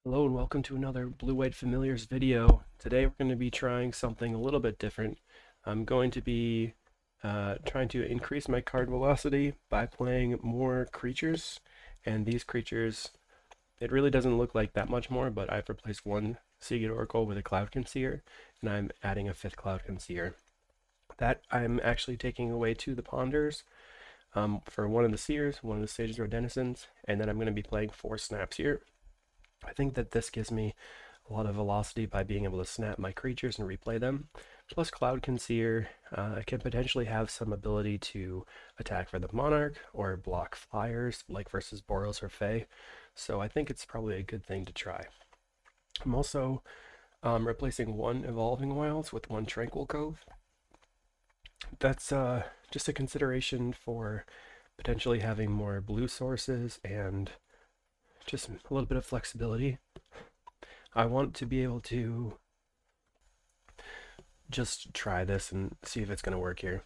Hello and welcome to another Blue-White Familiars video. Today we're going to be trying something a little bit different. I'm going to be trying to increase my card velocity by playing more creatures, and these creatures, it really doesn't look like that much more, but I've replaced one Seagate Oracle with a Cloudkin Seer, and I'm adding a fifth Cloudkin Seer. That I'm actually taking away to the Ponders for one of the Seers, one of the Sages or Denizens, and then I'm going to be playing 4 snaps here. I think that this gives me a lot of velocity by being able to snap my creatures and replay them. Plus Cloudkin Seer, I can potentially have some ability to attack for the Monarch or block flyers like versus Boros or Fae. So I think it's probably a good thing to try. I'm also replacing one Evolving Wilds with one Tranquil Cove. That's just a consideration for potentially having more blue sources and just a little bit of flexibility. I want to be able to just try this and see if it's going to work here.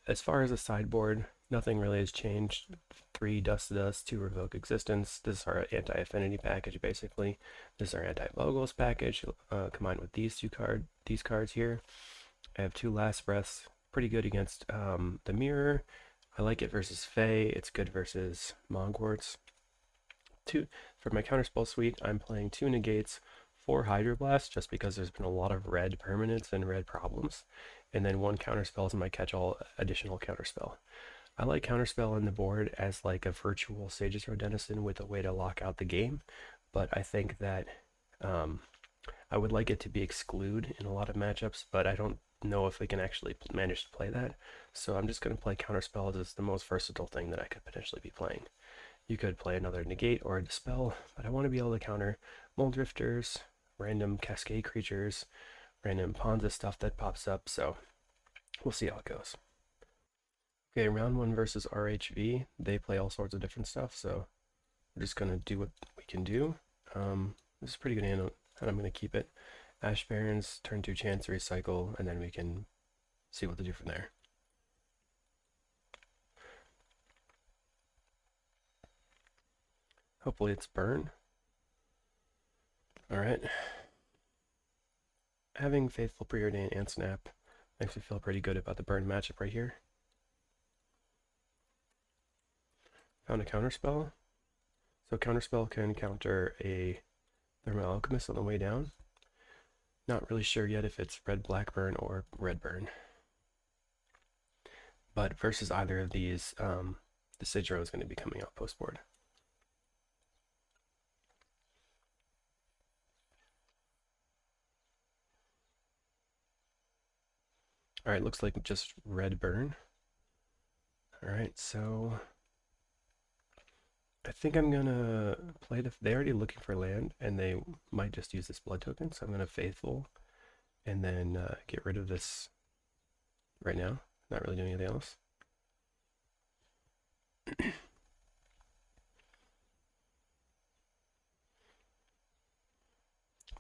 As far as the sideboard, nothing really has changed. 3 Dust to Dust, 2 Revoke Existence. This is our anti-affinity package, basically. This is our anti-Bogles package, combined with these cards here. I have 2 Last Breaths, pretty good against the Mirror. I like it versus Fae. It's good versus Mogwarts. For my counterspell suite, I'm playing 2 Negates, 4 Hydroblast, just because there's been a lot of red permanents and red problems, and then 1 counterspell is my catch-all additional counterspell. I like counterspell on the board as like a virtual Sages Row Denizen with a way to lock out the game, but I think that I would like it to be exclude in a lot of matchups, but I don't know if we can actually manage to play that. So I'm just going to play counterspell as the most versatile thing that I could potentially be playing. You could play another negate or a dispel, but I want to be able to counter mold drifters, random cascade creatures, random Ponza stuff that pops up, so we'll see how it goes. Okay, round 1 versus RHV, they play all sorts of different stuff, so we're just going to do what we can do. This is a pretty good hand, and I'm going to keep it. Ash Barrens, turn 2 chance, recycle, and then we can see what to do from there. Hopefully it's burn. Alright. Having Faithful Preordain and Snap makes me feel pretty good about the burn matchup right here. Found a counterspell. So counterspell can counter a Thermal Alchemist on the way down. Not really sure yet if it's red black burn or red burn. But versus either of these, the Sigiro is going to be coming out post board. Alright, looks like just red burn. Alright, so I think I'm gonna play they're already looking for land, and they might just use this blood token, so I'm gonna Faithful, and then get rid of this right now. Not really doing anything else.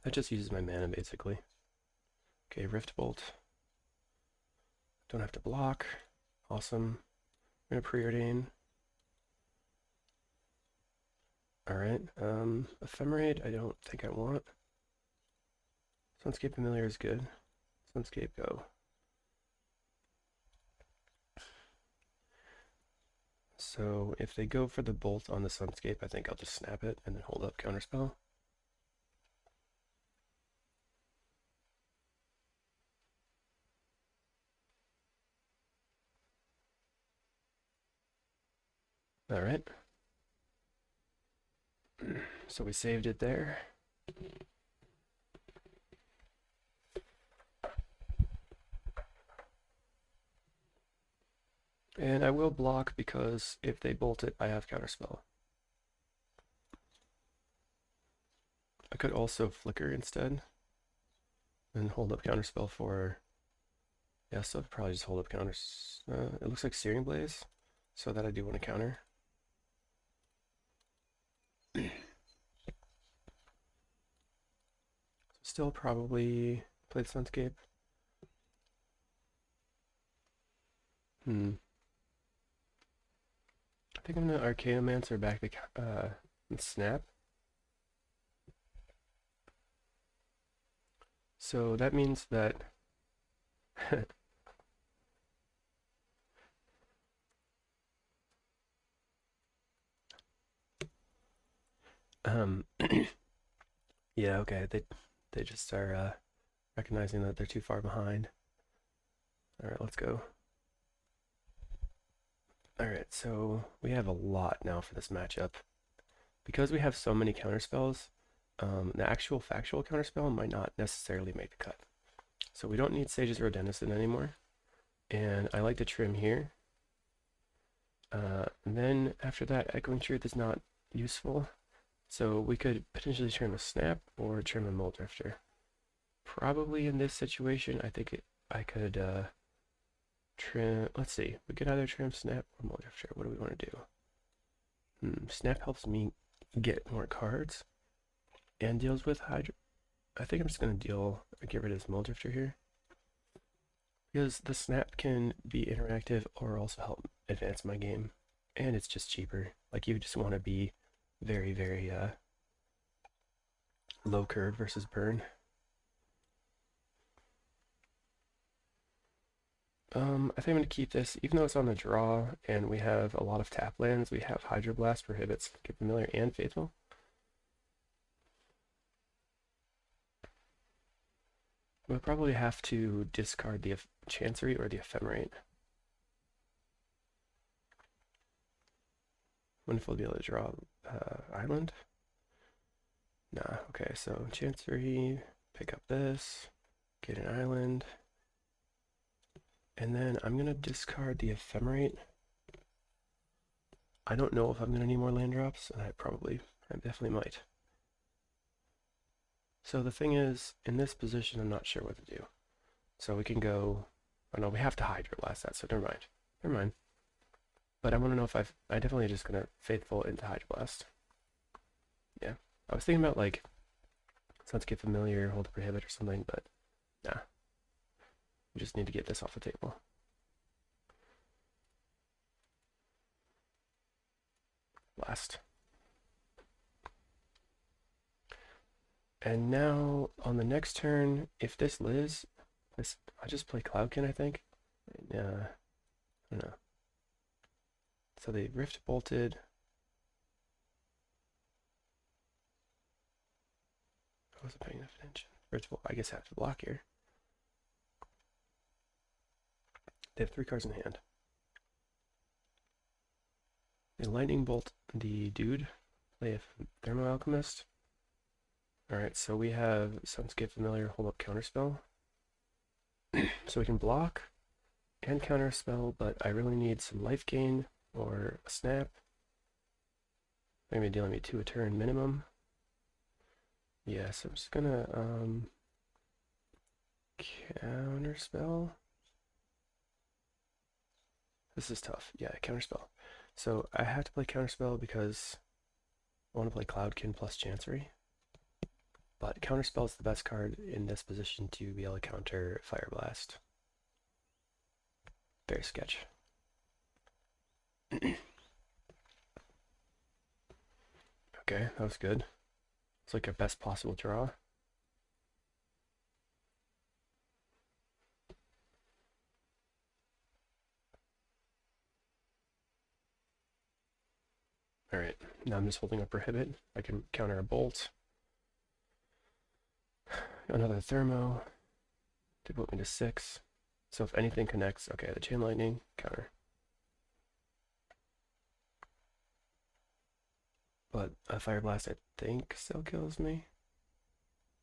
That just uses my mana, basically. Okay, Rift Bolt. Don't have to block. Awesome. I'm gonna Preordain. Alright, Ephemerate I don't think I want. Sunscape Familiar is good. Sunscape go. So if they go for the bolt on the Sunscape, I think I'll just snap it and then hold up Counterspell. Alright. So we saved it there. And I will block because if they bolt it, I have Counterspell. I could also Flicker instead and hold up Counterspell for... Yeah, so I'd probably just hold up counters. It looks like Searing Blaze, so that I do want to counter. Still probably play the Sunscape. I think I'm gonna Archaeomancer back the and Snap. So that means that um yeah, okay, they just are recognizing that they're too far behind. All right, let's go. All right, so we have a lot now for this matchup. Because we have so many counterspells, the actual factual counterspell might not necessarily make the cut. So we don't need Sage's Rodennison anymore. And I like to trim here. And then after that, Echoing Truth is not useful. So we could potentially trim a Snap or trim a Mold Drifter. Probably in this situation, I think I could trim, let's see, we could either trim Snap or Mold Drifter. What do we want to do? Snap helps me get more cards and deals with Hydra. I think I'm just going to get rid of this Mold Drifter here. Because the Snap can be interactive or also help advance my game. And it's just cheaper. Like, you just want to be very, very low curve versus burn. I think I'm going to keep this, even though it's on the draw and we have a lot of tap lands. We have Hydroblast, Prohibits, Get Familiar, and Faithful. We'll probably have to discard the Chancery or the Ephemerate. Wonder if we'll be able to draw Island. Nah, okay, so Chancery, pick up this, get an Island. And then I'm going to discard the Ephemerate. I don't know if I'm going to need more land drops, and I definitely might. So the thing is, in this position, I'm not sure what to do. So we can go, oh no, we have to Hydroblast that, so never mind. Never mind. But I want to know if I definitely just going to Faithful into Hydroblast. Yeah. I was thinking about, like, let's get Familiar, hold the Prohibit or something, but nah. We just need to get this off the table. Blast. And now, on the next turn, if this lives, I just play Cloudkin, I think. I don't know. So they Rift Bolted. I wasn't paying enough attention. Rift Bolt, I guess I have to block here. They have 3 cards in hand. They Lightning Bolt the dude. They have Thermo Alchemist. Alright, so we have Sunscape Familiar, hold up Counterspell. So we can block and counterspell, but I really need some life gain or a snap. They're going to be dealing me 2 a turn minimum. Yeah, so I'm just going to counterspell. This is tough. Yeah, counterspell. So I have to play counterspell because I want to play Cloudkin plus Chancery. But counterspell is the best card in this position to be able to counter Fire Blast. Very sketch. Okay, that was good. It's like a best possible draw. Alright, now I'm just holding a Prohibit. I can counter a Bolt. Another Thermo. To put me to 6. So if anything connects, okay, the Chain Lightning, counter. But a Fire Blast, I think, still kills me.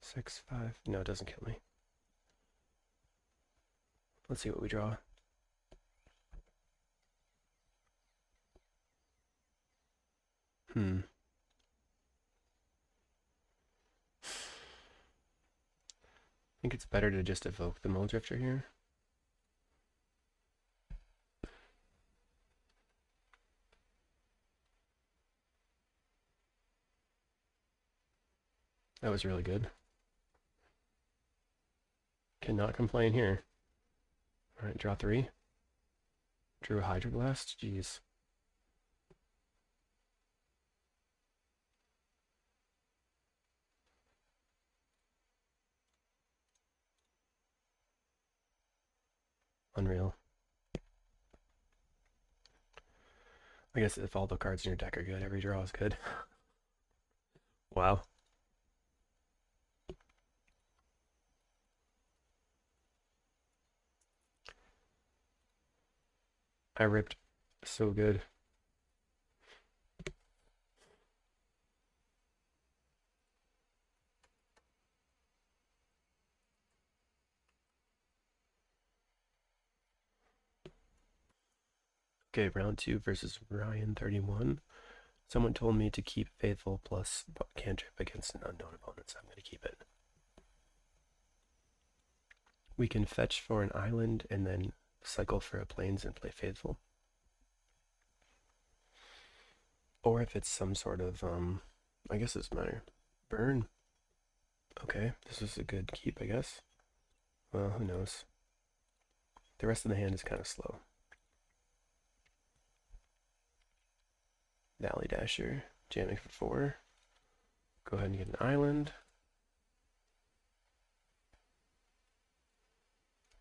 6, 5. No, it doesn't kill me. Let's see what we draw. I think it's better to just evoke the Mold Drifter here. That was really good. Cannot complain here. Alright, draw 3. Drew a Hydroblast. Jeez. Unreal. I guess if all the cards in your deck are good, every draw is good. Wow. I ripped so good. Okay, round 2 versus Ryan 31. Someone told me to keep Faithful plus cantrip against an unknown opponent, so I'm going to keep it. We can fetch for an island and then cycle for a plains and play Faithful. Or if it's some sort of, I guess it doesn't matter. Burn. Okay, this is a good keep, I guess. Well, who knows. The rest of the hand is kind of slow. Valley Dasher, jamming for 4. Go ahead and get an island.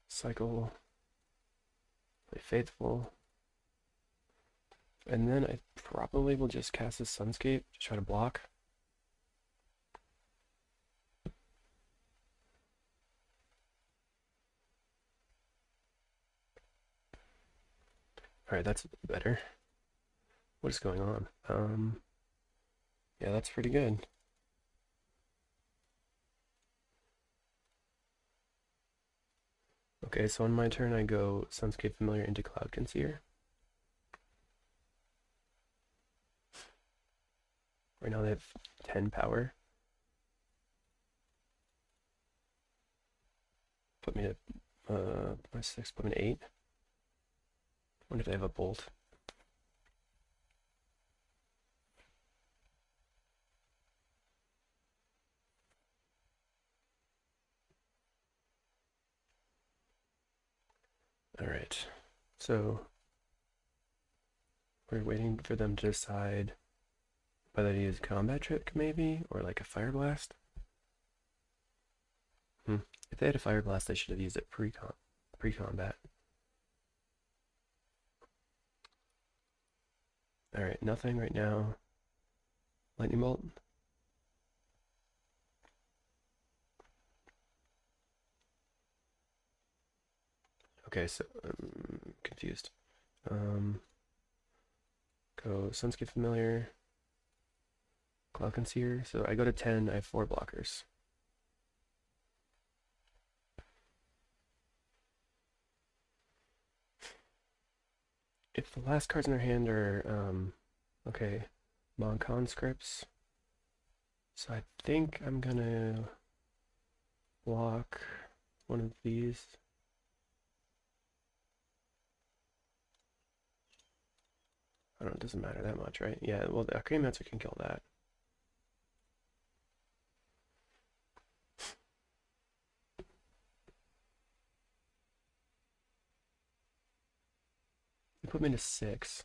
Cycle. Play Faithful. And then I probably will just cast this Sunscape to try to block. Alright, that's better. What is going on? Yeah, that's pretty good. Okay, so on my turn I go Sunscape Familiar into Cloudkin Seer. Right now they have 10 power. Put me at my 6, put me at 8. Wonder if they have a bolt. Alright, so we're waiting for them to decide whether to use Combat Trick maybe, or like a Fire Blast. If they had a Fire Blast, they should have used it pre-combat. Alright, nothing right now. Lightning Bolt. Okay, so I'm confused. Go Sunscape Familiar, Cloudkin Seer. So I go to 10, I have 4 blockers. If the last cards in their hand are, okay, Conscripts. So I think I'm gonna block one of these. I don't know, it doesn't matter that much, right? Yeah, well, the Acromancer can kill that. You put me to 6.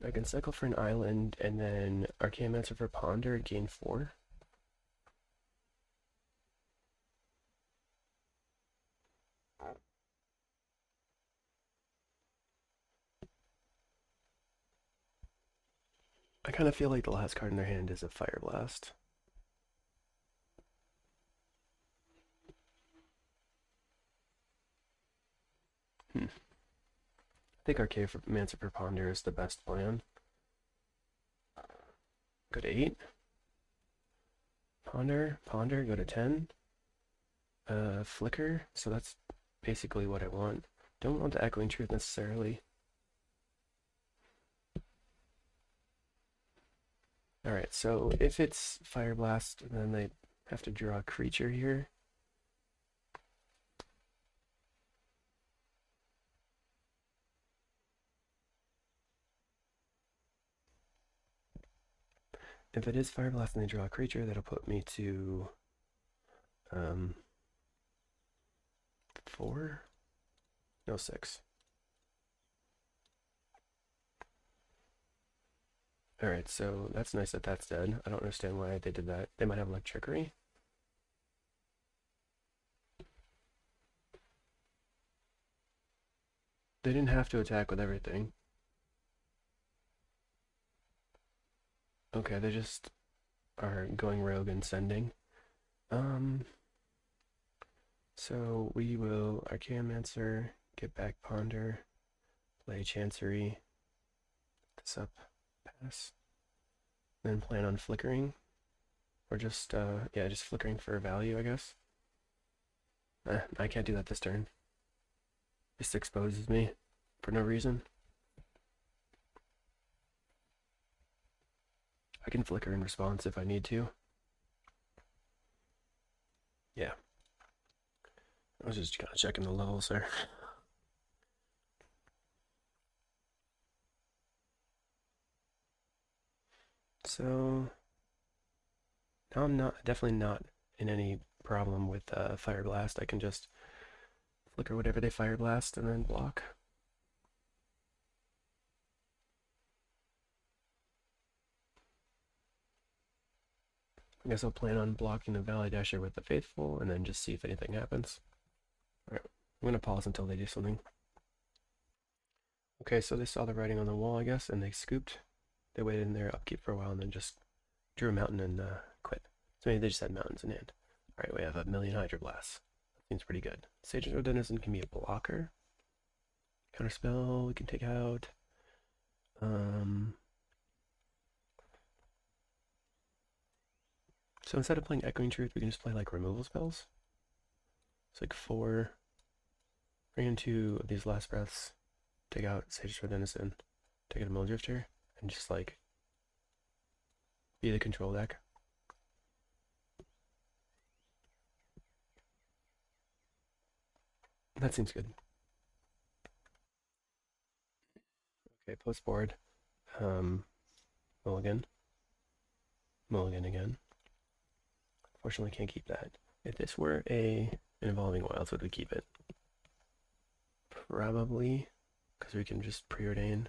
I can cycle for an island, and then Archaeomancer for Ponder, gain 4. I kind of feel like the last card in their hand is a Fire Blast. I think Archaeomancer for Ponder is the best plan. Go to 8. Ponder, go to 10. Flicker, so that's basically what I want. Don't want the Echoing Truth necessarily. Alright, so if it's Fire Blast, then they have to draw a creature here. If it is Fire Blast and they draw a creature, that'll put me to 4? No, 6. Alright, so that's nice that that's dead. I don't understand why they did that. They might have like trickery. They didn't have to attack with everything. Okay, they just are going rogue and sending. Um, so we will Archaeomancer, get back Ponder, play Chancery, this up, pass, then plan on flickering, or just, yeah, just flickering for value, I guess. I can't do that this turn. This exposes me for no reason. I can flicker in response if I need to. Yeah. I was just kind of checking the levels there. So now I'm definitely not in any problem with Fire Blast. I can just flicker whatever they Fire Blast and then block. I guess I'll plan on blocking the Valley Dasher with the Faithful and then just see if anything happens. Alright, I'm gonna pause until they do something. Okay, so they saw the writing on the wall, I guess, and they scooped. They waited in their upkeep for a while and then just drew a mountain and quit. So maybe they just had mountains in hand. Alright, we have a million Hydroblasts. That seems pretty good. Sage's Denizen can be a blocker. Counterspell we can take out. So instead of playing Echoing Truth, we can just play like removal spells. It's like 4. Bring in 2 of these last breaths. Take out Sage's Denizen. Take out a Mill Drifter. And just like be the control deck. That seems good. Okay, post board. Mulligan. Mulligan again. Fortunately, can't keep that. If this were an Evolving Wilds, would we keep it? Probably, because we can just preordain,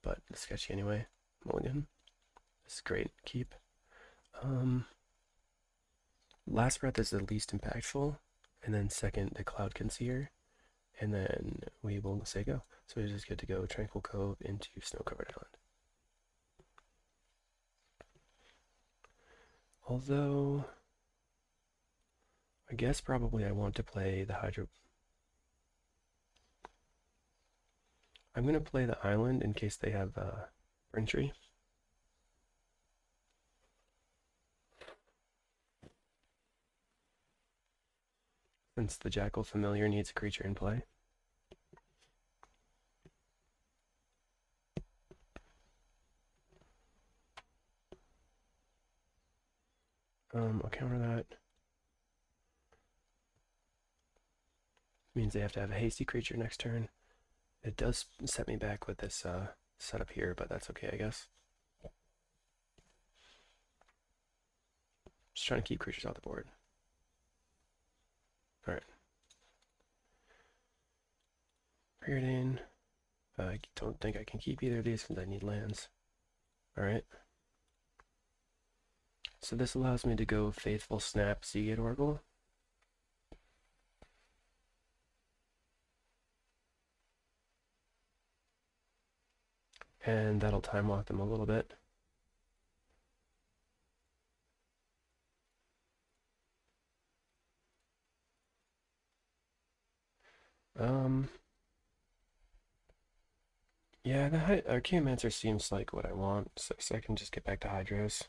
but it's sketchy anyway. Mulligan. This is great. Keep. Last Breath is the least impactful, and then second, the Cloudkin Seer, and then we will say go. So we just get to go Tranquil Cove into Snow-Covered Island. Although, I guess probably I want to play the Hydro. I'm going to play the island in case they have Burn Tree. Since the Jackal Familiar needs a creature in play. I'll counter that. Means they have to have a hasty creature next turn. It does set me back with this setup here, but that's okay, I guess. Just trying to keep creatures off the board. Alright. Preordain. I don't think I can keep either of these because I need lands. Alright. So this allows me to go Faithful Snap Seagate Oracle. And that'll time walk them a little bit. Yeah, the Archaeomancer seems like what I want, so I can just get back to Hydros.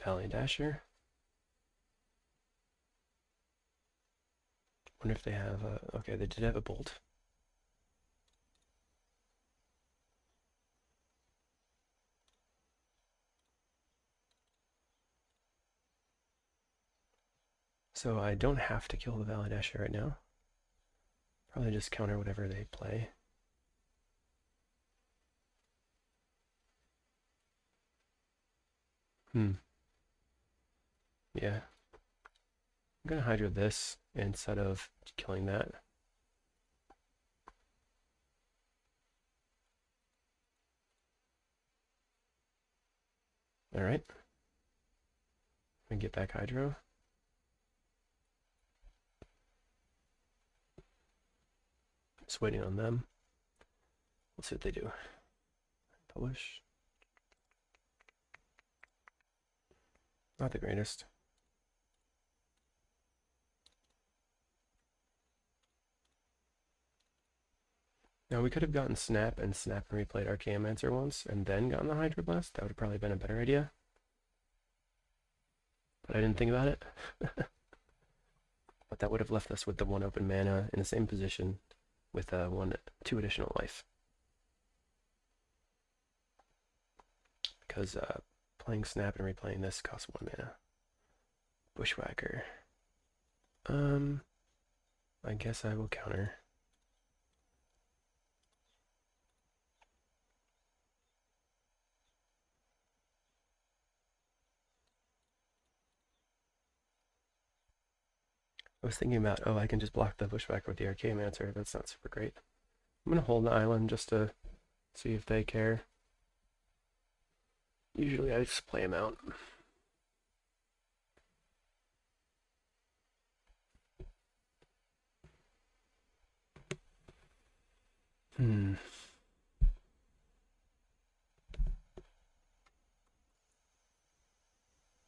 Valley Dasher. Wonder if they have a... Okay, they did have a Bolt. So I don't have to kill the Valley Dasher right now. Probably just counter whatever they play. Yeah. I'm gonna Hydro this instead of killing that. Alright. I'm gonna get back Hydro. Just waiting on them. Let's see what they do. Publish. Not the greatest. Now we could have gotten Snap and replayed Archaeomancer once, and then gotten the Hydroblast. That would have probably been a better idea. But I didn't think about it. But that would have left us with the 1 open mana in the same position with 2 additional life. Because playing Snap and replaying this costs 1 mana. Bushwhacker. I guess I will counter. I was thinking about, oh, I can just block the Bushwhacker with the Archaeomancer. That's not super great. I'm going to hold the island just to see if they care. Usually I just play them out.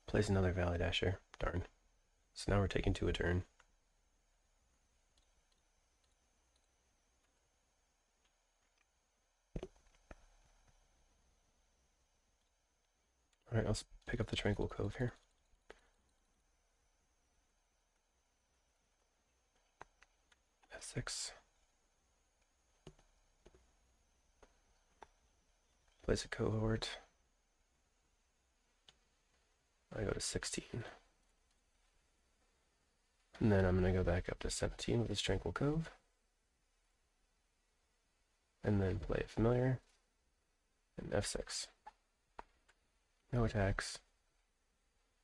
Plays another Valley Dasher. Darn. So now we're taking 2 a turn. Alright, let's pick up the Tranquil Cove here. F6. Place a cohort. I go to 16. And then I'm going to go back up to 17 with this Tranquil Cove. And then play a familiar. And F6. No attacks.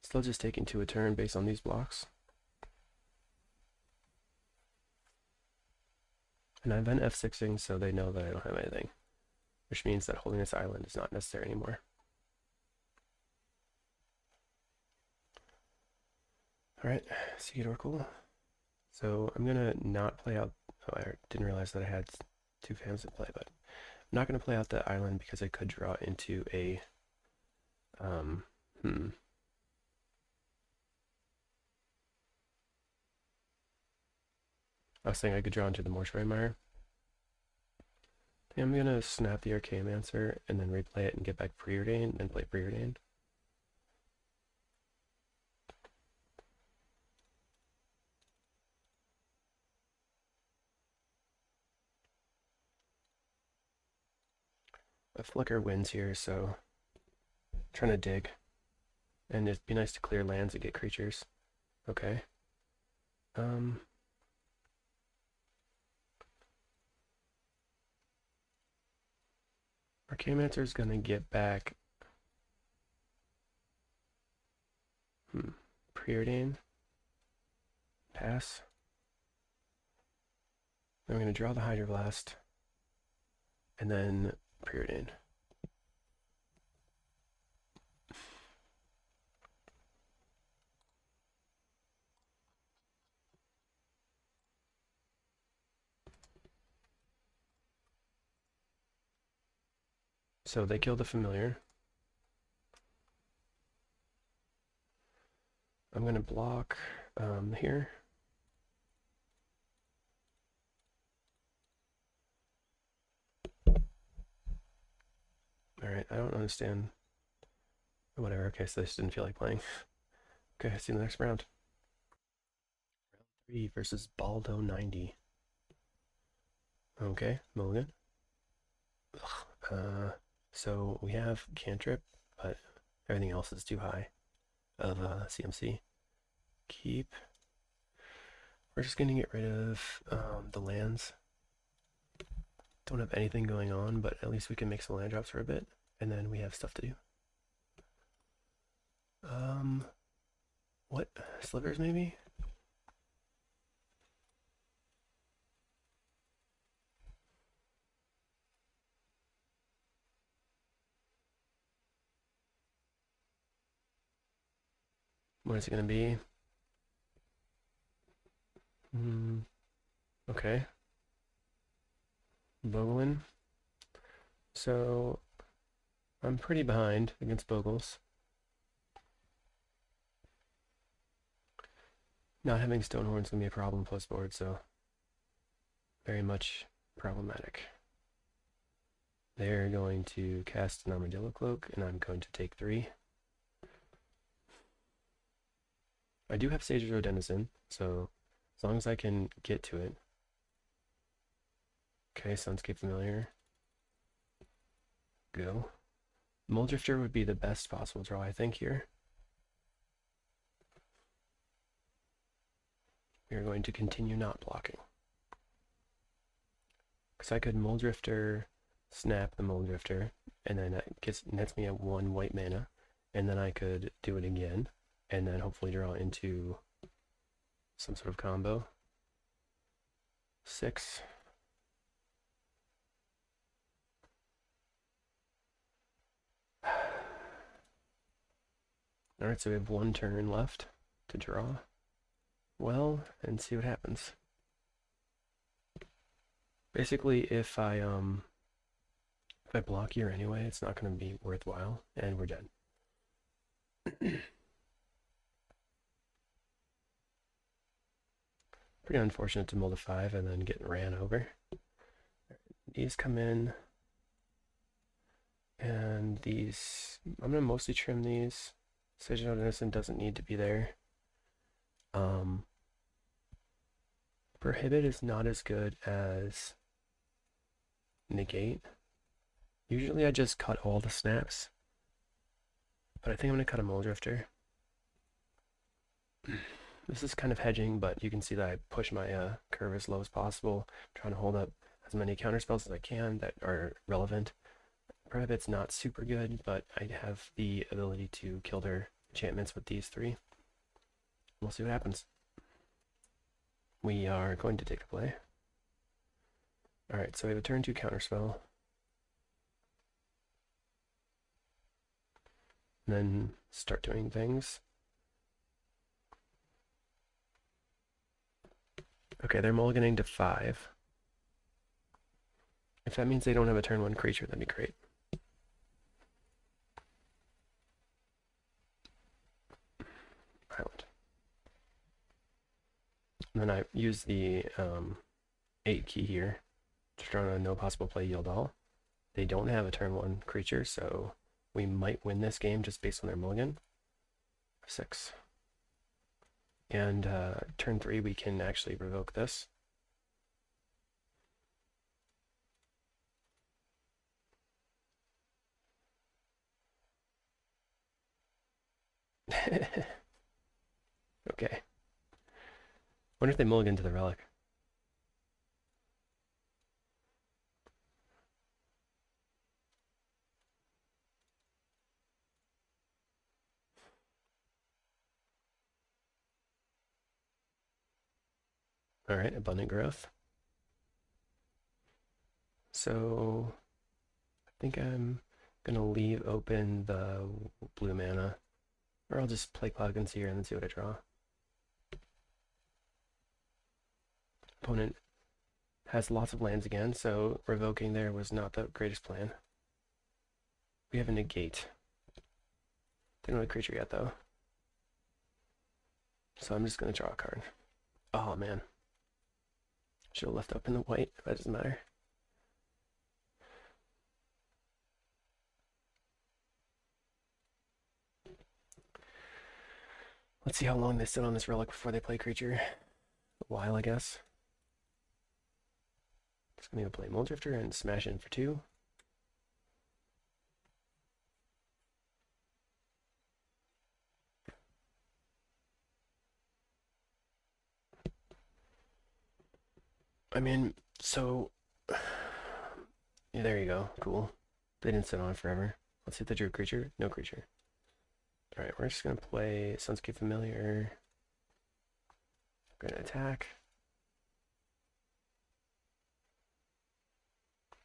Still just taking 2 a turn based on these blocks. And I've been F6ing so they know that I don't have anything. Which means that holding this island is not necessary anymore. Alright, Seed Oracle. So I'm gonna not play out. Oh, I didn't realize that I had 2 fams in play, but I'm not gonna play out the island because I could draw into a I was saying I could draw into the Mortuary Mire. I'm gonna snap the Archaeomancer and then replay it and get back Preordained and play Preordained. A Flicker wins here, so I'm trying to dig. And it'd be nice to clear lands and get creatures. Okay. Archaeomancer's gonna get back Preordain. Pass. Then we're gonna draw the Hydroblast. And then Preordain. So they kill the familiar. I'm gonna block here. Alright, I don't understand. Whatever, okay, so I just didn't feel like playing. Okay, see you in the next round. Round 3 versus Baldo 90. Okay, mulligan. So we have cantrip, but everything else is too high of CMC. Keep. We're just gonna get rid of the lands. Don't have anything going on, but at least we can make some land drops for a bit, and then we have stuff to do. What? Slivers maybe? What is it gonna be? Okay. Bogling. So I'm pretty behind against Bogles. Not having Stonehorn's gonna be a problem plus board, so very much problematic. They're going to cast an Armadillo Cloak, and I'm going to take 3. I do have Sage Row Denizen, so as long as I can get to it. Okay, Sunscape Familiar. Go. Muldrifter would be the best possible draw, I think, here. We are going to continue not blocking. Because I could Muldrifter, snap the Muldrifter, and then that nets me at 1 white mana, and then I could do it again, and then hopefully draw into some sort of combo. 6. Alright, so we have 1 turn left to draw. Well, and see what happens. Basically, if I block here anyway, it's not going to be worthwhile, and we're dead. Pretty unfortunate to mold a 5 and then get ran over. These come in, and these, I'm going to mostly trim these. Sage Row Denizen doesn't need to be there. Prohibit is not as good as Negate. Usually I just cut all the snaps, but I think I'm going to cut a Muldrifter. This is kind of hedging, but you can see that I push my curve as low as possible, trying to hold up as many counterspells as I can that are relevant. Prohibit's not super good, but I have the ability to kill their enchantments with these 3. We'll see what happens. We are going to take a play. Alright, so we have a turn 2 counterspell. And then start doing things. Okay, they're mulliganing to 5. If that means they don't have a turn 1 creature, that'd be great. Island. And then I use the 8 key here to turn on a no possible play yield all. They don't have a turn 1 creature, so we might win this game just based on their mulligan. 6. And turn 3 we can actually revoke this. Okay. Wonder if they mulligan to the relic. Alright, abundant growth. So I think I'm gonna leave open the blue mana. Or I'll just play Cloudkin Seer and then see what I draw. Opponent has lots of lands again, so revoking there was not the greatest plan. We have a negate. Didn't have a creature yet though. So I'm just gonna draw a card. Oh man. Should have left open the white, but it doesn't matter. Let's see how long they sit on this relic before they play creature. A while, I guess. Just gonna go play Muldrifter and smash in for 2. I mean, so yeah, there you go. Cool. They didn't sit on it forever. Let's see if they drew a creature. No creature. Alright, we're just gonna play Sunscape Familiar. We're gonna attack.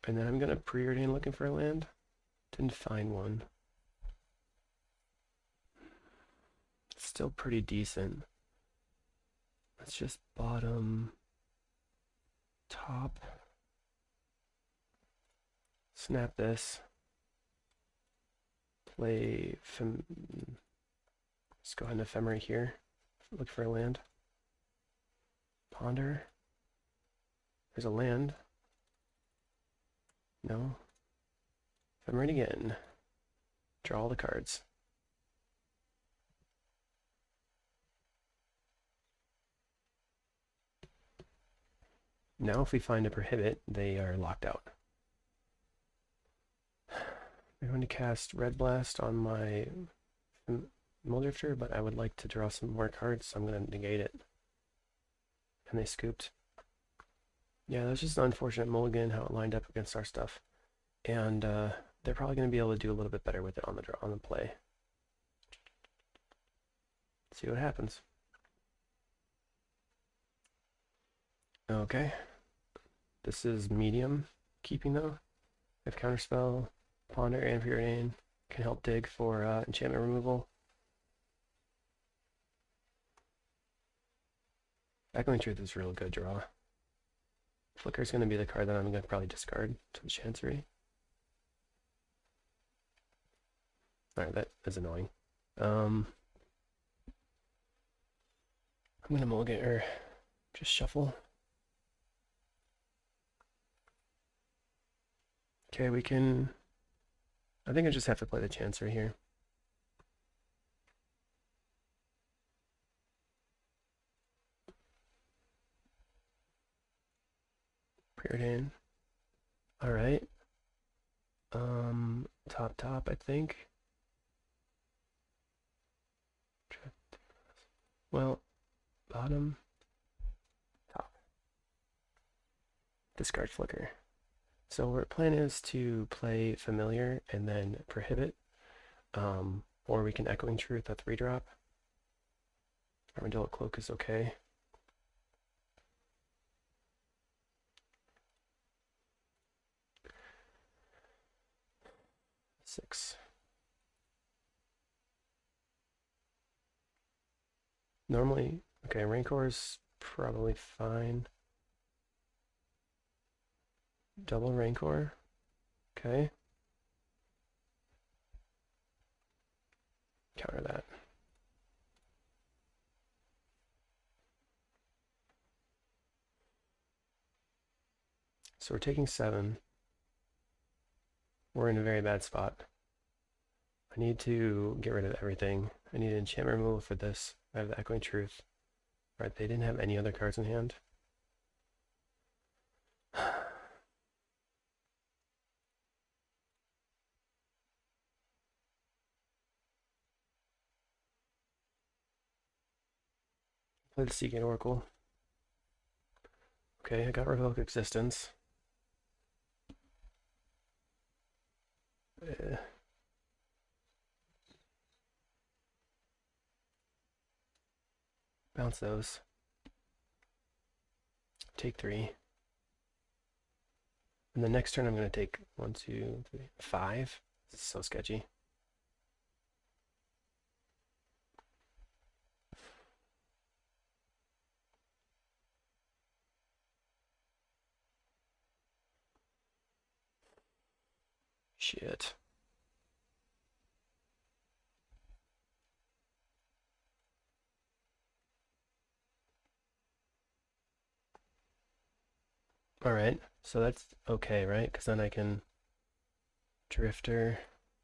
And then I'm gonna preordain looking for a land. Didn't find one. It's still pretty decent. Let's just bottom, top. Snap this. Play. Let's go ahead and ephemerate here. Look for a land. Ponder. There's a land. No. Ephemerate again. Draw all the cards. Now if we find a prohibit, they are locked out. I'm going to cast Red Blast on my Muldrifter, but I would like to draw some more cards, so I'm going to negate it. And they scooped. Yeah, that's just an unfortunate mulligan, how it lined up against our stuff. And they're probably going to be able to do a little bit better with it on the play. See what happens. Okay. This is medium keeping though. I have Counterspell, Ponder, and Preordain. Can help dig for enchantment removal. Echoing Truth is a real good draw. Flicker is going to be the card that I'm going to probably discard to the Chancery. Alright, that is annoying. I'm going to mulligan, or just shuffle. Okay, we can... I think I just have to play the Chancery here. Preordain. Alright. Top, I think. Well, bottom, top. Discard Flicker. So our plan is to play Familiar and then Prohibit, or we can Echoing Truth at 3-drop. Armadillo Cloak is okay. Six. Normally, okay, Rancor's probably fine. Double Rancor. Okay. Counter that. So we're taking 7. We're in a very bad spot. I need to get rid of everything. I need enchantment removal for this. I have the Echoing Truth. Right, they didn't have any other cards in hand. Play the Seagate Oracle. Okay, I got Revoke Existence. Bounce those. Take 3. And the next turn I'm going to take 1, 2, 3, 5. This is so sketchy. Shit. Alright, so that's okay, right? Because then I can Drifter,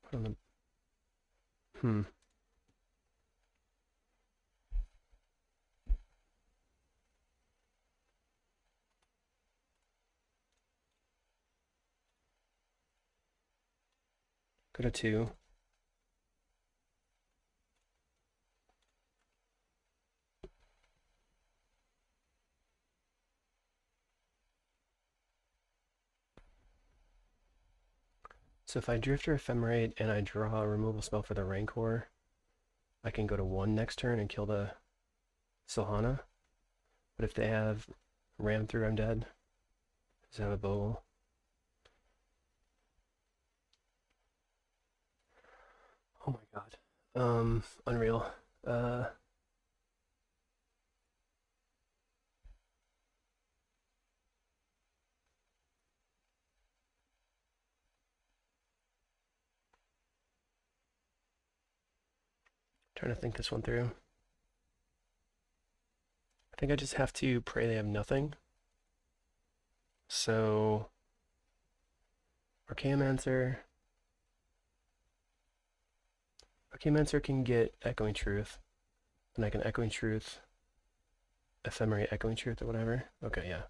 put on the... Go to 2. So if I Drifter Ephemerate and I draw a removal spell for the Rancor, I can go to 1 next turn and kill the Silhana. But if they have Ram Through, I'm dead. Does it have a Bogle? Oh my god. Unreal. Trying to think this one through. I think I just have to pray they have nothing. So, Archaeomancer can get Echoing Truth, and I can Echoing Truth, Ephemerate Echoing Truth or whatever. Okay, yeah.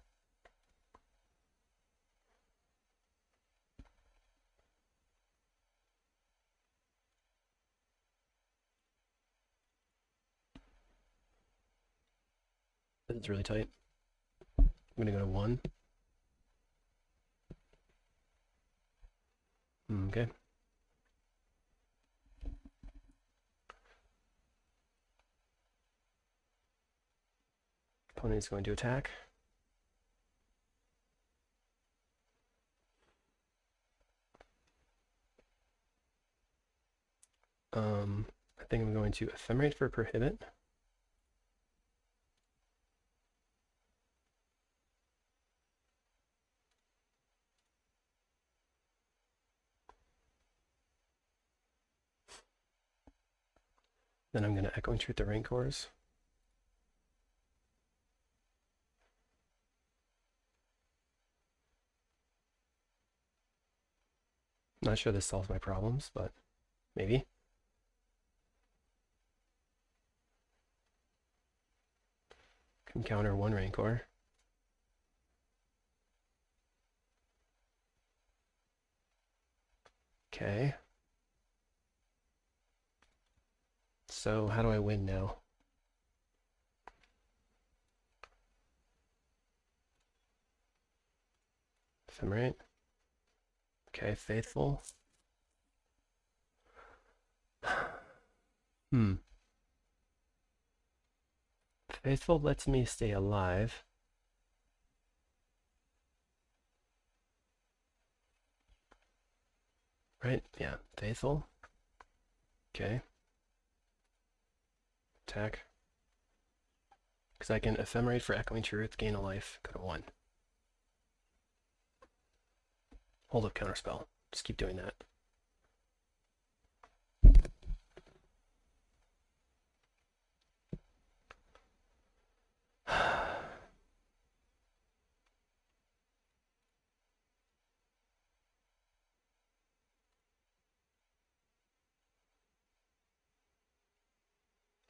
This is really tight. I'm gonna go to 1. Okay. Opponent is going to attack. I think I'm going to Ephemerate for Prohibit. Then I'm going to Echoing Truth the Rancors. Not sure this solves my problems, but maybe. Can counter 1 Rancor. Okay. So how do I win now? Ephemerate. Okay, Faithful. Faithful lets me stay alive. Right? Yeah, Faithful. Okay. Attack. Because I can Ephemerate for Echoing Truth, gain a life, go to 1. Hold up counterspell. Just keep doing that.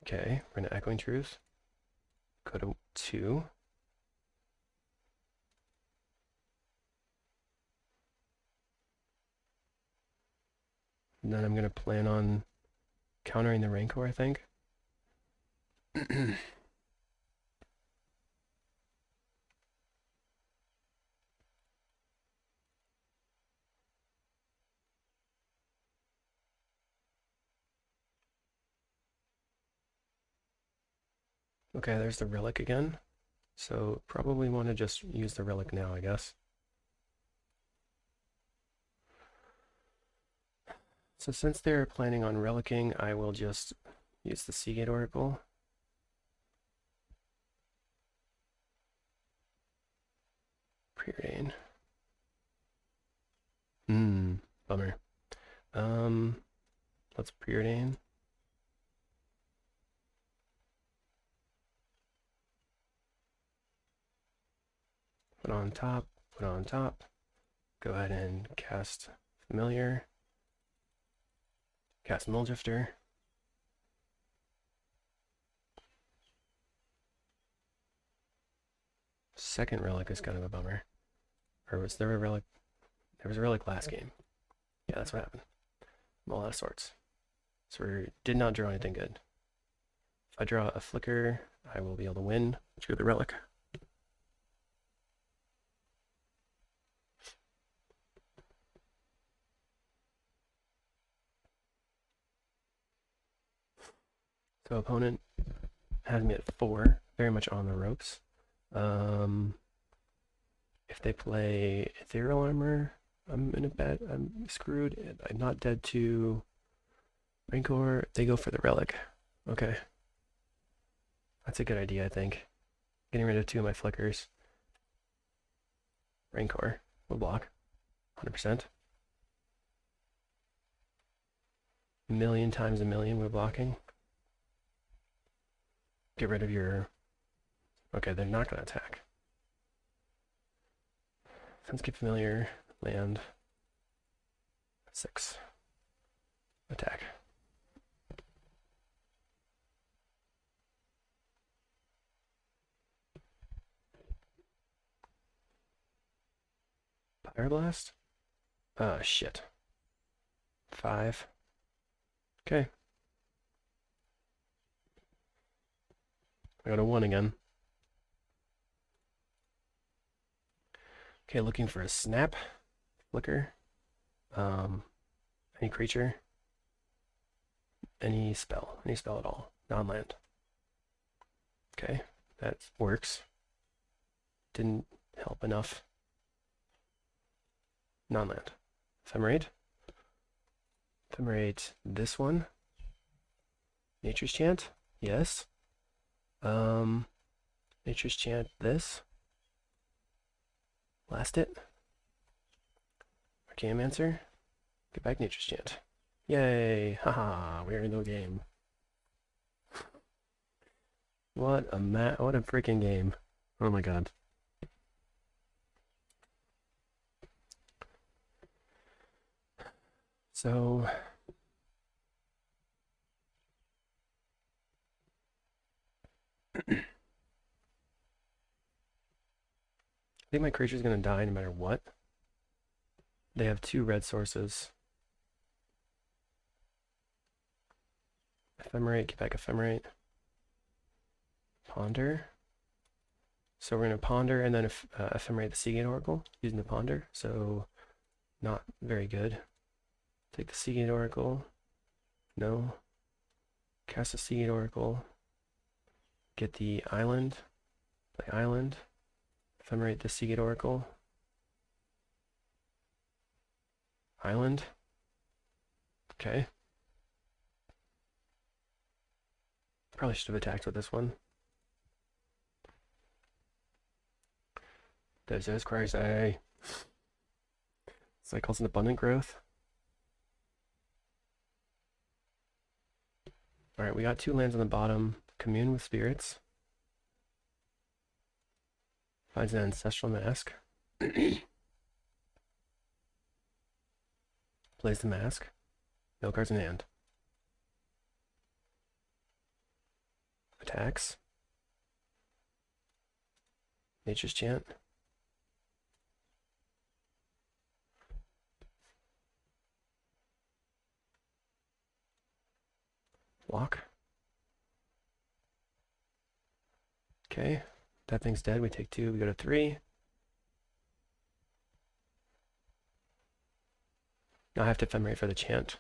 Okay, we're gonna Echoing Truth. Go to 2. And then I'm gonna plan on countering the Rancor, I think. Okay, there's the Relic again. So probably want to just use the Relic now, I guess. So since they're planning on relicking, I will just use the Seagate Oracle. Preordain. Bummer. Let's preordain. Put on top, put on top. Go ahead and cast Familiar. Cast Mulldrifter. Second Relic is kind of a bummer. Or was there a Relic? There was a Relic last game. Yeah, that's what happened. I'm all out of sorts. So we did not draw anything good. If I draw a Flicker, I will be able to win. Drew the Relic. So opponent has me at 4, very much on the ropes. If they play Ethereal Armor, I'm screwed. I'm not dead to Rancor. They go for the Relic. Okay. That's a good idea, I think. Getting rid of 2 of my Flickers. Rancor will block. 100%. A million times a million we're blocking. get rid of your... Okay, they're not going to attack. Sunscape Familiar, land. 6. Attack. Pyroblast? Shit. 5. Okay. I got a 1 again. Okay, looking for a snap. Flicker. Any creature. Any spell. Any spell at all. Non-land. Okay, that works. Didn't help enough. Non-land. Ephemerate. Ephemerate this one. Nature's Chant. Yes. Nature's Chant this. Blast it. Archaeomancer. Get back Nature's Chant. Yay! Haha, we're in the game. What a freaking game. Oh my god. So I think my creature's gonna die no matter what. They have 2 red sources. Ephemerate, get back Ephemerate. Ponder. So we're gonna Ponder and then Ephemerate the Seagate Oracle using the Ponder. So not very good. Take the Seagate Oracle. No. Cast the Seagate Oracle. Get the Island. Play Island. Ephemerate the Seagate Oracle. Island. Okay. Probably should have attacked with this one. This is crazy. Cycles an abundant growth. Alright, we got 2 lands on the bottom. Commune with Spirits. Finds an Ancestral Mask. Plays the mask. No cards in hand. Attacks. Nature's Chant. Block. Okay, that thing's dead. We take 2, we go to 3. Now I have to ephemerate for the chant.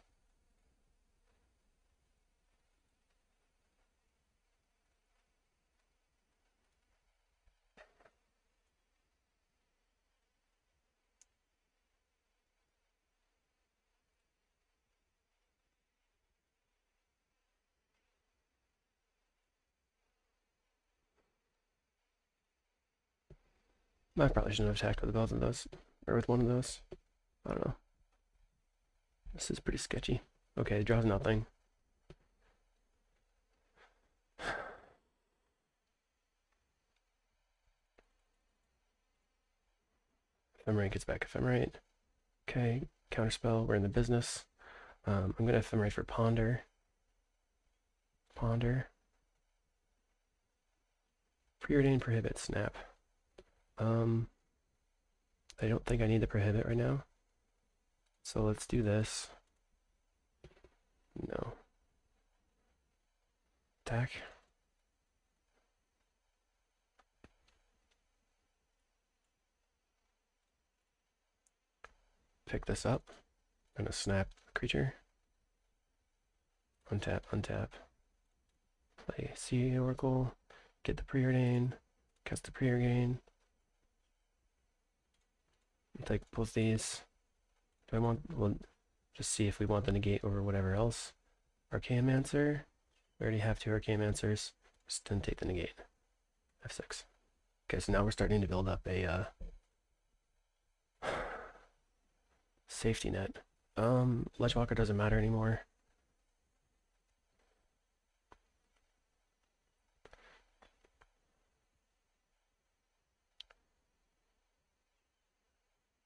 I probably shouldn't have attacked with both of those, or with one of those. I don't know. This is pretty sketchy. Okay, it draws nothing. Ephemerate gets back Ephemerate. Okay, counterspell, we're in the business. I'm going to Ephemerate for Ponder. Ponder. Preordain, Prohibit, Snap. I don't think I need the Prohibit right now. So let's do this. No. Attack. Pick this up. I'm gonna snap a creature. Untap, untap. Play Sea Oracle. Get the Preordain. Cast the Preordain. Take both these. Do I want, we'll just see if we want the negate over whatever else. Archaeomancer. We already have 2 Archaeomancers. Just didn't take the negate. F6. Okay, so now we're starting to build up a safety net. Ledgewalker doesn't matter anymore.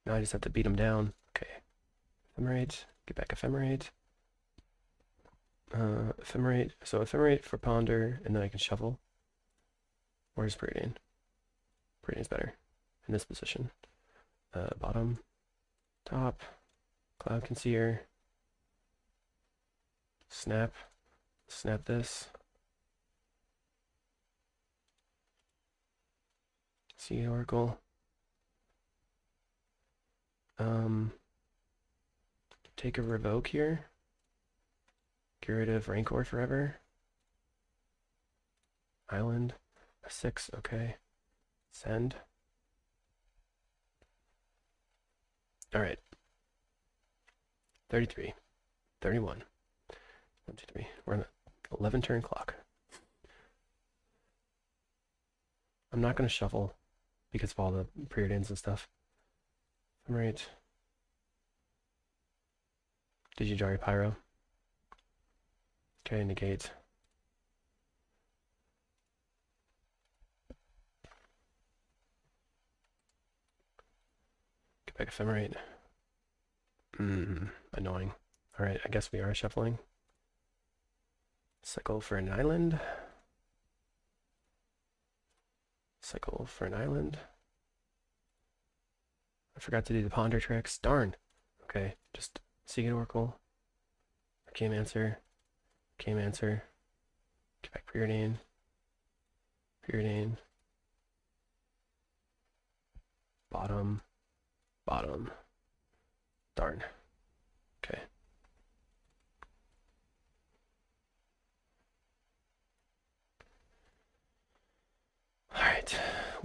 Now I just have to beat them down. Okay. Ephemerate. Get back Ephemerate. Ephemerate. So Ephemerate for Ponder, and then I can shuffle. Where's Preordain? Preordain's better in this position. Bottom. Top. Cloudkin Seer. Snap. Snap this. See Oracle. Take a revoke here. Get rid of Rancor forever. Island. A 6, okay. Send. Alright. 33. 31. 1, 2, 3. We're on an 11 turn clock. I'm not going to shuffle because of all the preordains and stuff. Right. Did you draw your pyro? Okay, negate. Get back Ephemerate. Annoying. Alright, I guess we are shuffling. Cycle for an island. Cycle for an island. I forgot to do the ponder tricks. Darn. Okay, just Seagate Oracle. Archaeomancer. Archaeomancer. Get back Preordain. Preordain. Bottom. Bottom. Darn. Okay. Alright.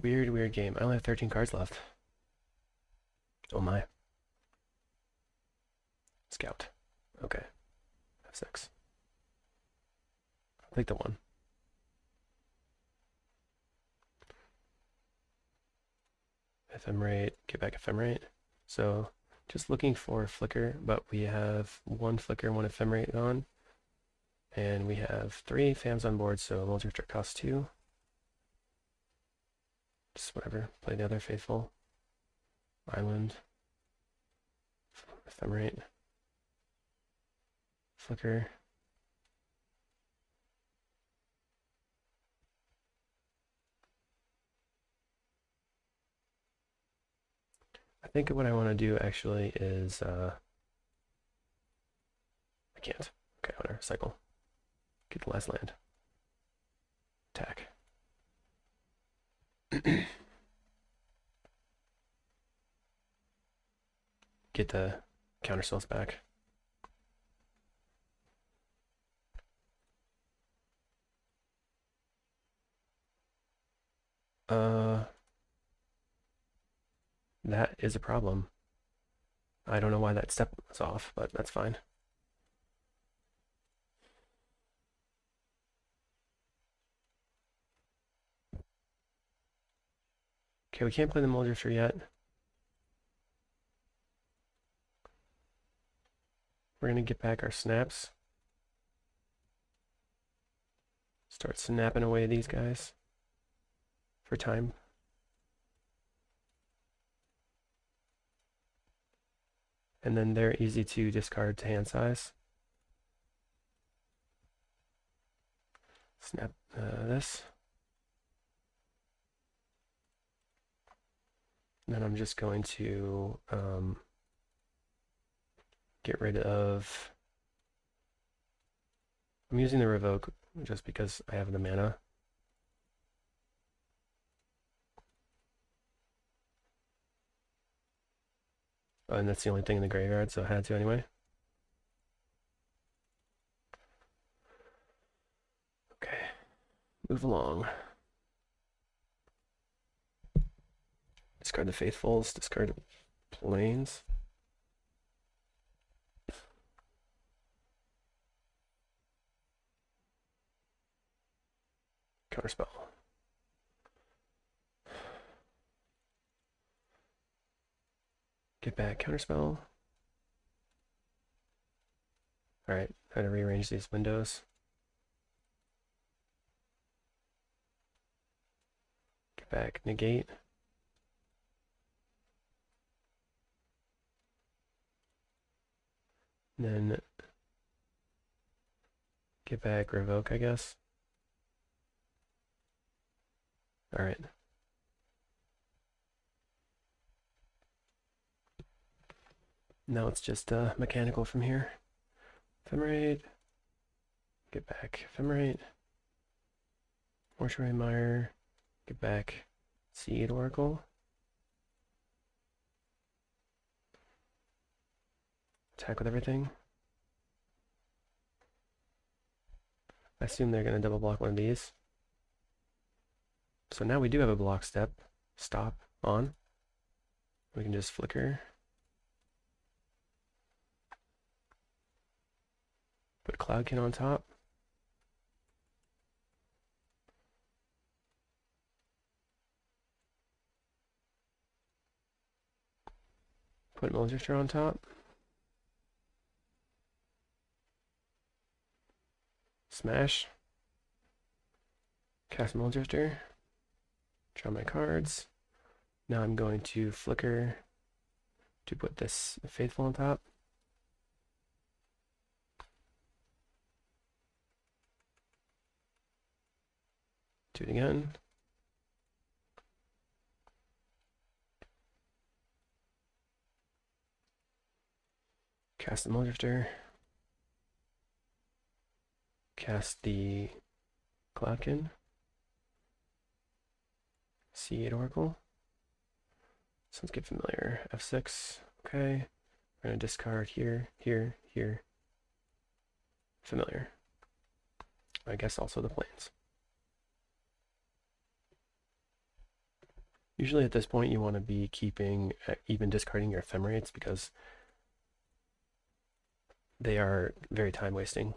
Weird, weird game. I only have 13 cards left. Oh my. Scout. Okay. F6. I'll take the 1. Ephemerate. Get back Ephemerate. So, just looking for a flicker, but we have 1 flicker, 1 Ephemerate on. And we have 3 fams on board, so multi-trick costs 2. Just whatever. Play the other faithful. Island. Ephemerate. Flicker. I think what I want to do actually is, I can't. Okay, whatever. Cycle. Get the last land. Attack. Get the counter spells back. That is a problem. I don't know why that step was off, but that's fine. Okay, we can't play the Muldrifter yet. We're gonna get back our snaps. Start snapping away these guys for time. And then they're easy to discard to hand size. Snap this. And then I'm just going to get rid of... I'm using the revoke just because I have the mana. Oh, and that's the only thing in the graveyard, so I had to anyway. Okay, move along. Discard the Faithfuls, discard Plains. Counterspell. Get back Counterspell. Alright, try to rearrange these windows. Get back Negate. And then get back, revoke, I guess. All right. Now it's just mechanical from here. Ephemerate. Get back. Ephemerate. Mortuary Mire. Get back. Seed Oracle. Attack with everything. I assume they're going to double block one of these. So now we do have a block step. Stop. On. We can just flicker. Put Cloudkin on top. Put Moldrafter on top. Smash. Cast Moldrafter. Draw my cards. Now I'm going to flicker to put this Faithful on top. Do it again. Cast the Moldrafter. Cast the Cloudkin. C8 Oracle. Sounds get familiar. F6. Okay. We're going to discard here, here, here. Familiar. I guess also the planes. Usually at this point you want to be keeping, even discarding your ephemerates because they are very time wasting.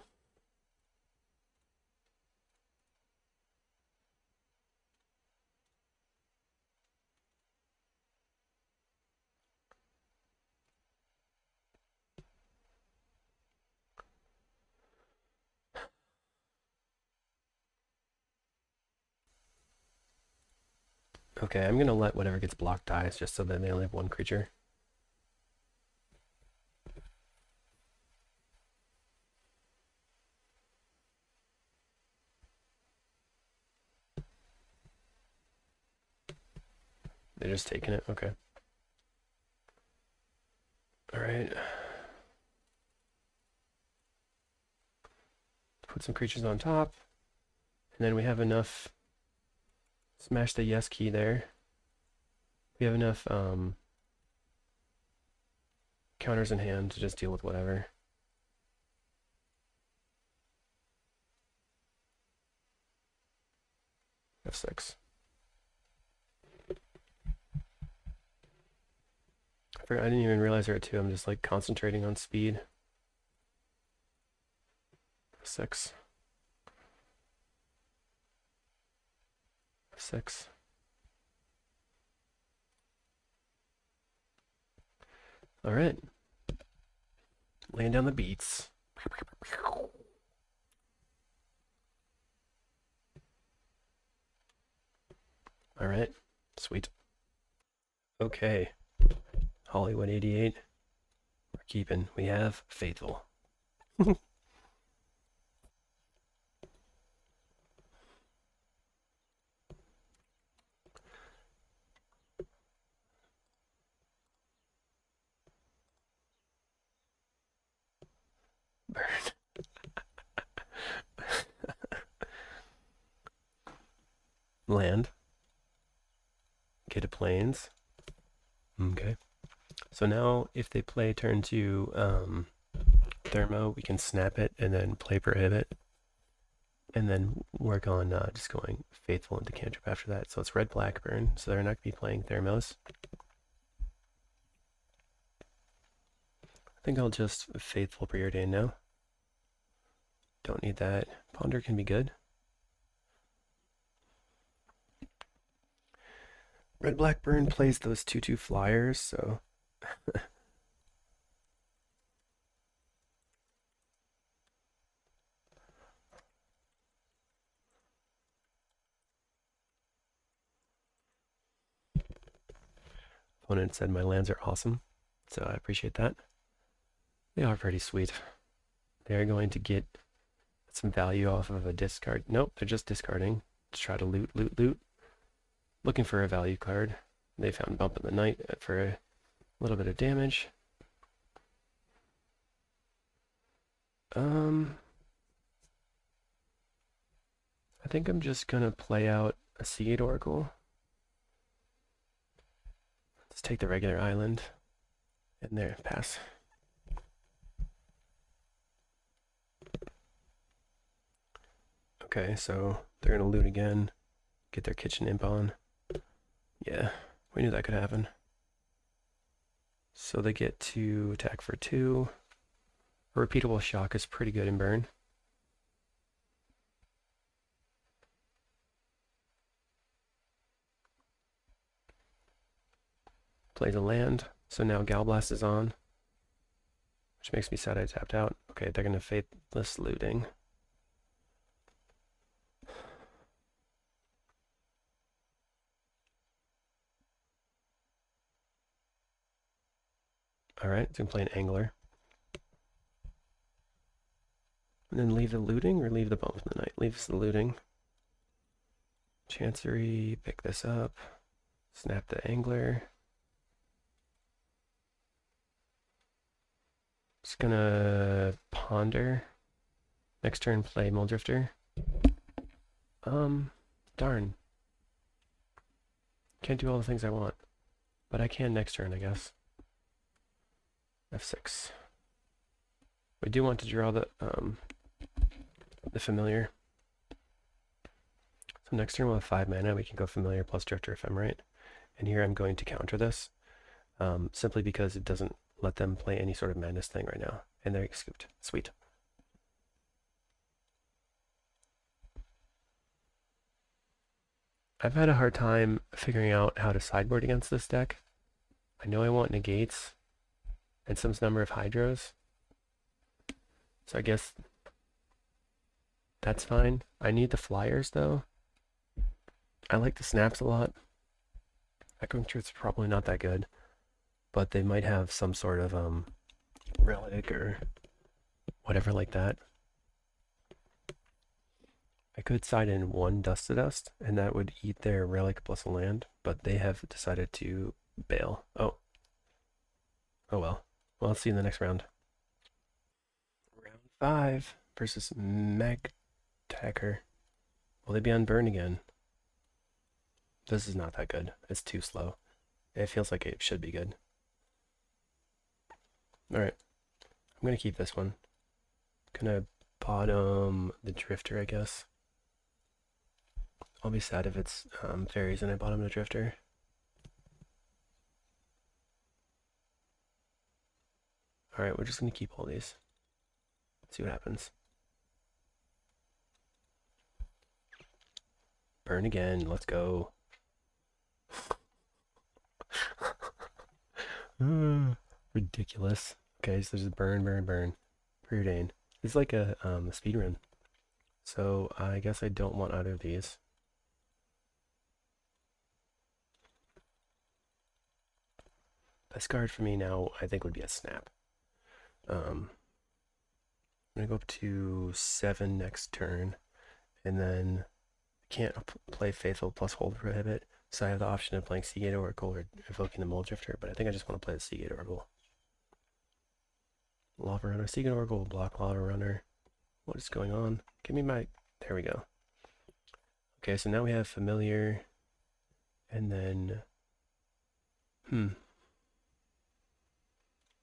Okay, I'm gonna let whatever gets blocked die just so that they only have one creature. They're just taking it, okay. Alright. Put some creatures on top. And then we have enough. Smash the yes key there. We have enough counters in hand to just deal with whatever. F6. I didn't even realize there were two. I'm just like concentrating on speed. F6. F6. All right. Laying down the beats. All right. Sweet. Okay. Hollywood 88. We're keeping. We have Faithful. Burn. Land. Get a plains. Okay. So now if they play turn 2 Thermo, we can snap it and then play Prohibit. And then work on just going Faithful into cantrip after that. So it's red Blackburn, so they're not going to be playing Thermos. I think I'll just Faithful Preordain now. Don't need that. Ponder can be good. Red Blackburn plays those 2/2 flyers, so opponent said my lands are awesome, so I appreciate that. They are pretty sweet. They're going to get some value off of a discard. Nope, they're just discarding to try to loot, loot, loot. Looking for a value card. They found Bump in the Night for a little bit of damage. I think I'm just gonna play out a Seagate Oracle. Let's take the regular island. And there, pass. Okay, so they're gonna loot again. Get their kitchen imp on. Yeah, we knew that could happen. So they get to attack for 2. A repeatable shock is pretty good in burn. Plays a land, so now Galblast is on. Which makes me sad I tapped out. Okay, they're gonna Faithless Looting. Alright, it's gonna play an Angler. And then leave the looting or leave the Bump in the Night? Leaves the looting. Chancery, pick this up. Snap the Angler. Just gonna ponder. Next turn, play Muldrifter. Darn. Can't do all the things I want. But I can next turn, I guess. F6. We do want to draw the familiar. So next turn we'll have 5 mana. We can go familiar plus Drifter Ephemerate. And here I'm going to counter this. Simply because it doesn't let them play any sort of madness thing right now. And they're scooped. Sweet. I've had a hard time figuring out how to sideboard against this deck. I know I want negates and some number of hydros. So I guess that's fine. I need the flyers though. I like the snaps a lot. Echoing Truth's probably not that good, but they might have some sort of relic or whatever like that. I could side in 1 Dust to Dust, and that would eat their relic plus a land, but they have decided to bail. Oh. Oh well. Well, let's see in the next round. Round 5 versus Magtacker. Will they be on burn again? This is not that good. It's too slow. It feels like it should be good. Alright. I'm gonna keep this one. Gonna bottom the Drifter, I guess. I'll be sad if it's fairies and I bottom the Drifter. Alright, we're just gonna keep all these. See what happens. Burn again, let's go. Ridiculous. Okay, so there's a burn, burn, burn. Preordained. It's like a speed run. So I guess I don't want either of these. Best card for me now, I think, would be a Snap. I'm gonna go up to 7 next turn, and then I can't play Faithful plus Hold Prohibit, so I have the option of playing Seagate Oracle or evoking the Muldrifter, but I think I just want to play the Seagate Oracle. Lava Runner, Seagate Oracle will block Lava Runner. What is going on? Give me my... There we go. Okay, so now we have Familiar, and then...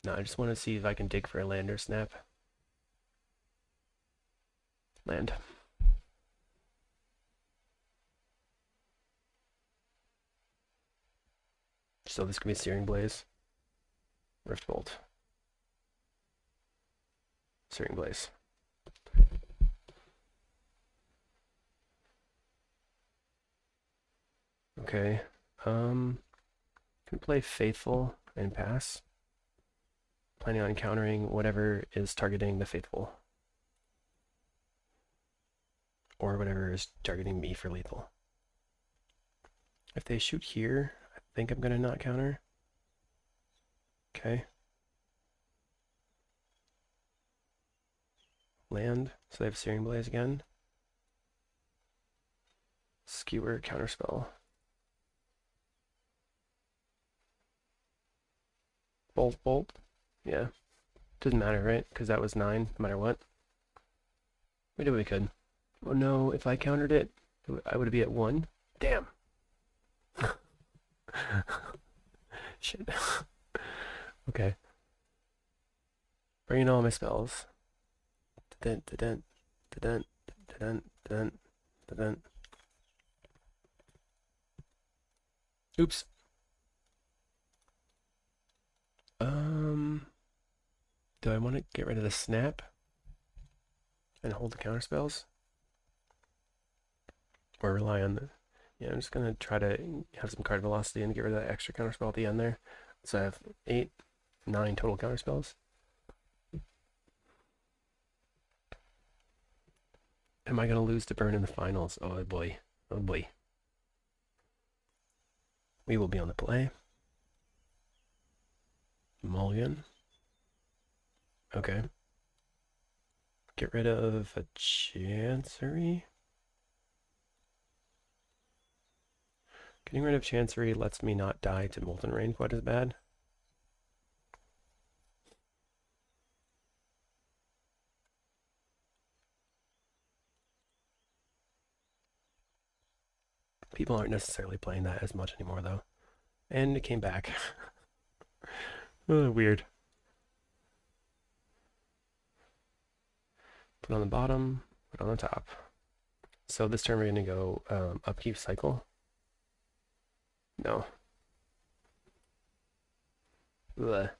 No, I just want to see if I can dig for a land or snap. Land. So this could be Searing Blaze. Rift Bolt. Searing Blaze. Okay. Can play Faithful and pass. Planning on countering whatever is targeting the Faithful. Or whatever is targeting me for lethal. If they shoot here, I think I'm gonna not counter. Okay. land, so they have Searing Blaze again. Skewer, counterspell. Bolt, bolt. Yeah. Doesn't matter, right? Because that was 9, no matter what. We did what we could. Oh no, if I countered it, I would be at 1. Damn. Shit. Okay. Bring in all my spells. Da-dun, da-dun, da-dun, da-dun, da-dun, da-dun. Oops. Do I want to get rid of the snap and hold the counter spells? Or rely on the... Yeah, I'm just going to try to have some card velocity and get rid of that extra counter spell at the end there. So I have 8, 9 total counter spells. Am I going to lose to burn in the finals? Oh boy. Oh boy. We will be on the play. Mulligan. Okay. Get rid of a Chancery. Getting rid of Chancery lets me not die to Molten Rain quite as bad. People aren't necessarily playing that as much anymore, though. And it came back. Weird. Put on the bottom, put on the top. So this turn we're going to go upkeep cycle. No. Ugh.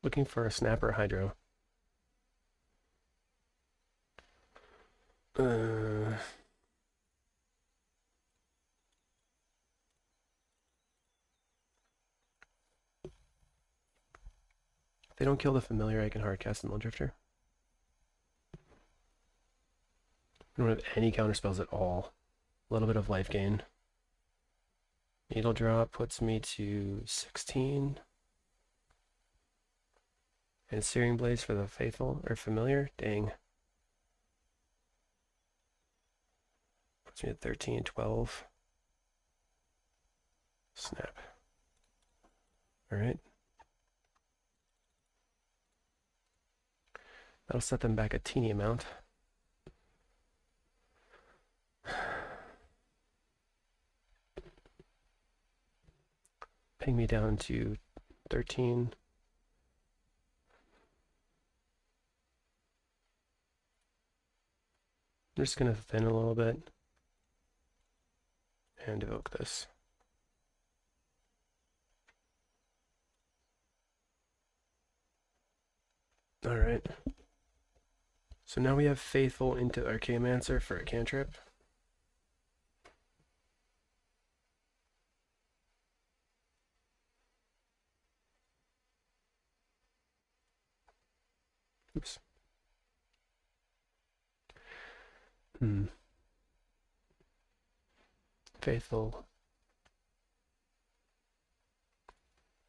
Looking for a snapper hydro. If they don't kill the familiar, I can hardcast the Mulldrifter. I don't have any counter spells at all. A little bit of life gain. Needle drop puts me to 16. And Searing Blaze for the faithful or familiar. Dang. Puts me at 13, 12. Snap. Alright. That'll set them back a teeny amount. Ping me down to 13. I'm just going to thin a little bit and evoke this. Alright. So now we have Faithful into Archaeomancer for a cantrip. Oops. Faithful.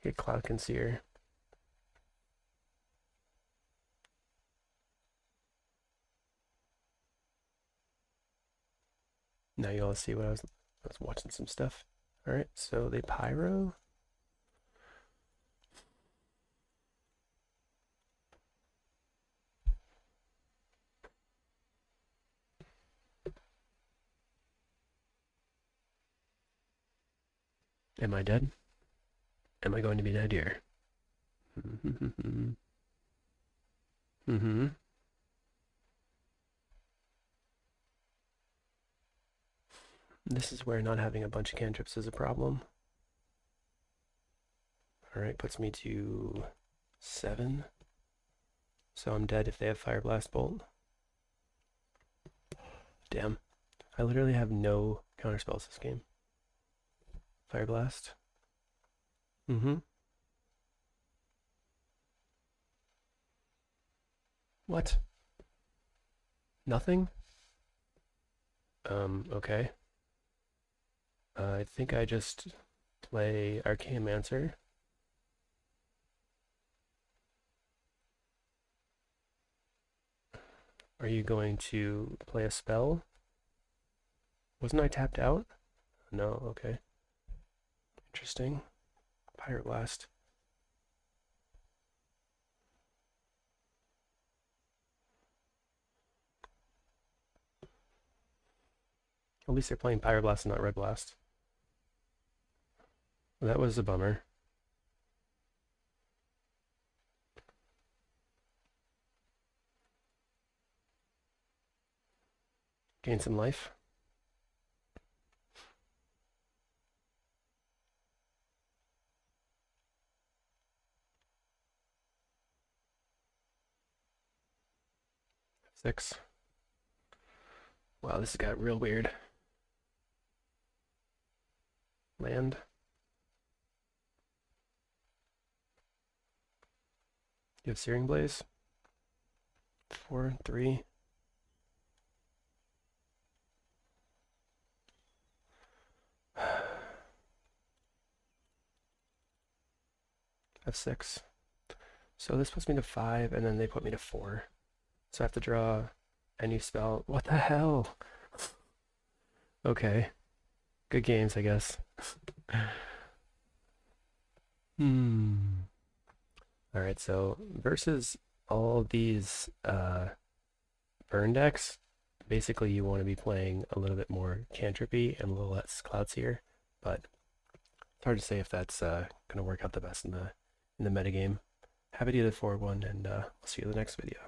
Get Cloudkin Seer. Now you all see what I was watching some stuff. Alright, so they pyro. Am I dead? Am I going to be dead here? This is where not having a bunch of cantrips is a problem. Alright, puts me to 7. So I'm dead if they have Fire Blast Bolt. Damn. I literally have no counterspells this game. Fire Blast. What? Nothing? Okay. I think I just play Archaeomancer. Are you going to play a spell? Wasn't I tapped out? No, okay. Interesting. Pyroblast. At least they're playing Pyroblast and not Red Blast. Well, that was a bummer. Gain some life. Six. Wow, this got real weird. Land. You have Searing Blaze. 4, 3. F6. So this puts me to 5, and then they put me to 4. So I have to draw a new spell. What the hell? Okay. Good games, I guess. Alright, so versus all these burn decks, basically you want to be playing a little bit more cantrippy and a little less Cloud Seer, but it's hard to say if that's going to work out the best in the metagame. Happy to do the 4-1, and we'll see you in the next video.